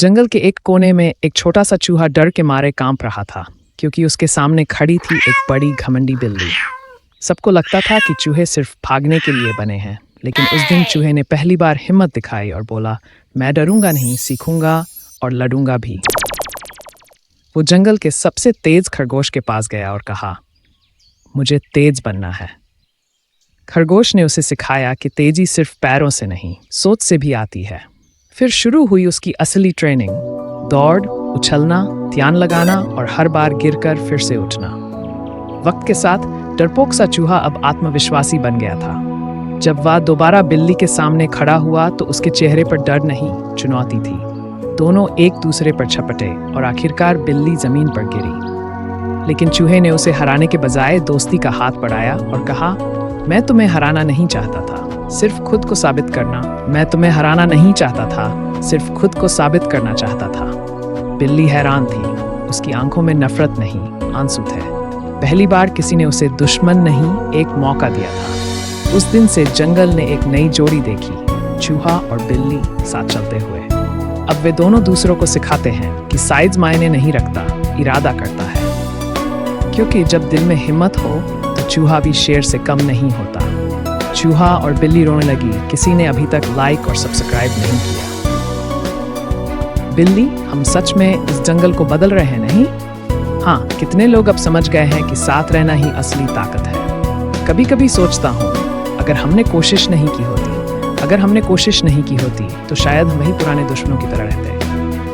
जंगल के एक कोने में एक छोटा सा चूहा डर के मारे कांप रहा था, क्योंकि उसके सामने खड़ी थी एक बड़ी घमंडी बिल्ली। सबको लगता था कि चूहे सिर्फ भागने के लिए बने हैं, लेकिन उस दिन चूहे ने पहली बार हिम्मत दिखाई और बोला, मैं डरूंगा नहीं, सीखूंगा और लड़ूंगा भी। वो जंगल के सबसे तेज खरगोश के पास गया और कहा, मुझे तेज बनना है। खरगोश ने उसे सिखाया कि तेजी सिर्फ पैरों से नहीं, सोच से भी आती है। फिर शुरू हुई उसकी असली ट्रेनिंग, दौड़, उछलना, ध्यान लगाना और हर बार गिरकर फिर से उठना। वक्त के साथ डरपोक सा चूहा अब आत्मविश्वासी बन गया था। जब वह दोबारा बिल्ली के सामने खड़ा हुआ तो उसके चेहरे पर डर नहीं, चुनौती थी। दोनों एक दूसरे पर झपटे और आखिरकार बिल्ली जमीन पर गिरी। लेकिन चूहे ने उसे हराने के बजाय दोस्ती का हाथ बढ़ाया और कहा, मैं तुम्हें हराना नहीं चाहता था, सिर्फ खुद को साबित करना। मैं तुम्हें हराना नहीं चाहता था, सिर्फ खुद को साबित करना चाहता था। बिल्ली हैरान थी, उसकी आंखों में नफरत नहीं, आंसू थे। पहली बार किसी ने उसे दुश्मन नहीं, एक मौका दिया था। उस दिन से जंगल ने एक नई जोड़ी देखी, चूहा और बिल्ली साथ चलते हुए। अब वे दोनों दूसरों को सिखाते हैं कि साइज मायने नहीं रखता, इरादा करता है। क्योंकि जब दिल में हिम्मत हो तो चूहा भी शेर से कम नहीं होता। चूहा और बिल्ली रोने लगी, किसी ने अभी तक लाइक और सब्सक्राइब नहीं किया। बिल्ली, हम सच में इस जंगल को बदल रहे हैं नहीं? हाँ, कितने लोग अब समझ गए हैं कि साथ रहना ही असली ताकत है। कभी कभी सोचता हूँ, अगर हमने कोशिश नहीं की होती तो शायद हम वही पुराने दुश्मनों की तरह रहते।